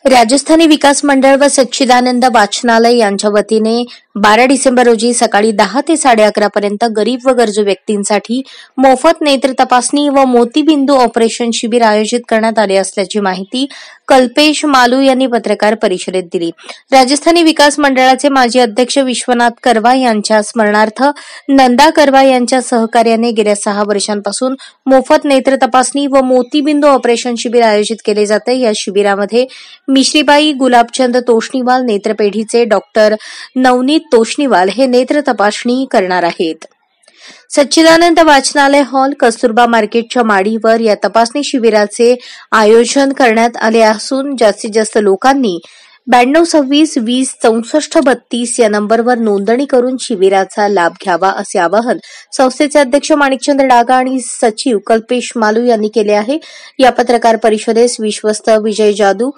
राजस्थानी विकास मंडळ व सच्चिदानंद वाचनालय यांच्या वतीने 12 डिसेंबर रोजी सकाळी 10 ते 11:30 पर्यंत गरीब व गरजू व्यक्तींसाठी मोफत नेत्र तपासणी व मोतीबिंदू ऑपरेशन शिबिर आयोजित करण्यात आले असल्याची माहिती कल्पेश मालू यांनी पत्रकार परिषदेत दिली। राजस्थानी विकास मंडळाचे माजी अध्यक्ष विश्वनाथ करवा यांच्या स्मरणार्थ नंदा करवा यांच्या सहकार्याने गेल्या 6 वर्षांपासून मोफत नेत्र तपासणी व मोतीबिंदू ऑपरेशन शिबिर आयोजित केले जाते। या शिबिरामध्ये मिश्रीबाई गुलाबचंद तोष्णीवाल नेत्रपेढीचे डॉक्टर नवनीत तोष्णीवाल हे नेत्र तपासणी करणार आहेत। सच्चिदानंद वाचनालय हॉल कस्तुरबा मार्केटच्या माडीवर या तपासणी शिबिराचे आयोजन करण्यात आले असून जास्तीत जास्त लोकांनी 9226 20 64 32 या नंबरवर नोंदणी करून शिबिराचा लाभ घ्यावा असे आवाहन संस्थेचे अध्यक्ष माणिकचंद डागा आणि सचिव कल्पेश मालू यांनी केले आहे। या पत्रकार परिषदेस विश्वस्त विजय जादू,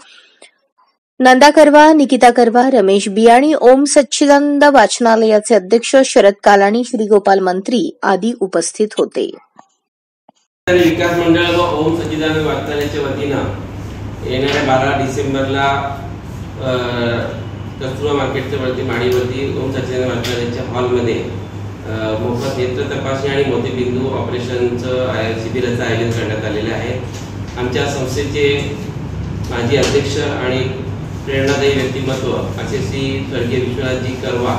नंदा करवा, निकिता करवा, रमेश बियाणी, ओम सच्चिदानंद वाचनालयाचे अध्यक्ष शरद कालानी, श्रीगोपाल मंत्री आदी उपस्थित होते। विकास मंडळ व ओम सच्चिदानंद वाचनालयाच्या वतीने येणाऱ्या 12 डिसेंबरला कस्तुरबा मार्केटच्या वरती माडीवरती ओम सच्चिदानंद वाचनालयाच्या हॉलमध्ये मोफत नेत्र तपासणी आणि मोतीबिंदू ऑपरेशनचं शिबिराचं आयोजन करण्यात आलेले आहे। आमच्या संस्थेचे माजी अध्यक्ष आणि प्रेरणादायी व्यक्तिमत्व असे श्री स्वर्गीय विश्वनाथजी करवा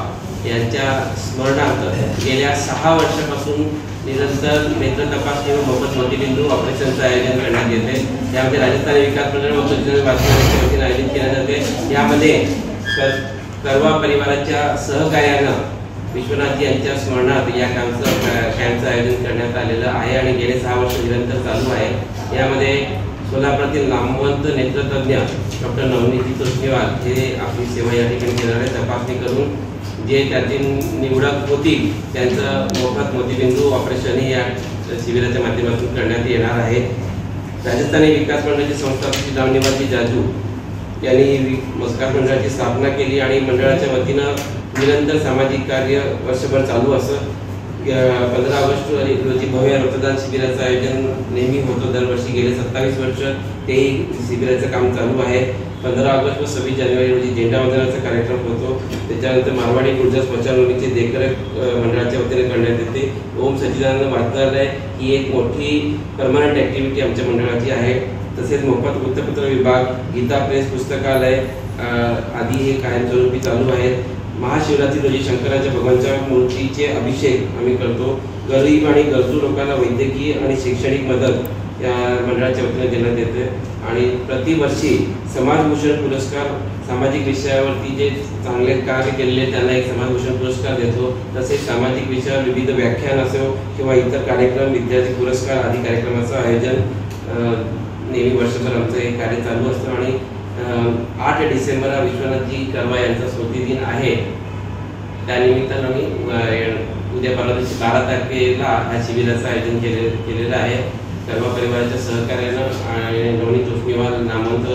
यांच्या स्मरणार्थ गेल्या 6 वर्षापासून निरंतर नेत्र तपासणी व मोफत मोतीबिंदू ऑपरेशनचं आयोजन करण्यात येते। यामध्ये राजस्थानी विकास मंडळ व सच्चिदानंद वाचनालयाच्या वतीने आयोजित केले जाते। यामध्ये करवा परिवाराच्या सहकार्यानं विश्वनाथजी यांच्या स्मरणार्थ या कॅम्पचं आयोजन करण्यात आलेलं आहे आणि गेले 6 वर्ष निरंतर चालू आहे। यामध्ये सोलापुरातील नामवंत नेत्रतज्ञ डॉक्टर नवनीत तोष्णीवाल हे आपली सेवा या ठिकाणी घेणार आहे। तपासणी करून जे त्यातील निवडक होतील त्यांचं मोफत मोतीबिंदू ऑपरेशन या शिबिराच्या माध्यमातून करण्यात येणार आहे। राजस्थानी विकास मंडळाची संस्थापक दावणीवाजी जाजू यांनी विकास मंडळाची स्थापना केली आणि मंडळाच्या वतीनं निरंतर सामाजिक कार्य वर्षभर चालू असं 15 ऑगस्ट रोजी भव्य रक्तदान शिबिराचं आयोजन नेहमी होतं दरवर्षी। गेले 27 वर्ष तेही शिबिराचं काम चालू आहे। 15 ऑगस्ट व 26 जानेवारी रोजी झेंडावंदनाचा कार्यक्रम होतो। त्याच्यानंतर मारवाडी गुर्जर स्मशानभूमीची देखरेख मंडळाच्या वतीने करण्यात येते। ओम सच्चिदानंद वाचनालय ही एक मोठी परमनंट ऍक्टिव्हिटी आमच्या मंडळाची आहे। तसेच मोफत वृत्तपत्र विभाग, गीता प्रेस पुस्तकालय आदी हे कायमस्वरूपी चालू आहेत। महाशिवरात्री रोजी शंकराच्या भगवानच्या मूर्तीचे अभिषेक आम्ही करतो। गरीब आणि गरजू लोकांना वैद्यकीय आणि शैक्षणिक मदत या मंडळाच्या वतीने देण्यात येते आणि प्रतिवर्षी समाजभूषण पुरस्कार सामाजिक विषयावरती जे चांगले कार्य केलेले त्यांना एक समाजभूषण पुरस्कार देतो। तसेच सामाजिक विषयावर विविध व्याख्यान असो किंवा इतर कार्यक्रम, विद्यार्थी पुरस्कार आदी कार्यक्रमाचं आयोजन नेहमी वर्षभर आमचं हे कार्य चालू असतं आणि 8 डिसेंबर विश्वनाथजी करवा यांचा स्मृतिदिन आहे। त्यानिमित्तानं आम्ही उद्या परवा दिवशी 12 तारखेला ह्या शिबिराचं आयोजन केलेलं आहे। करवा परिवाराच्या सहकार्यानं आणि नवनीत तोष्णीवाल नामवंत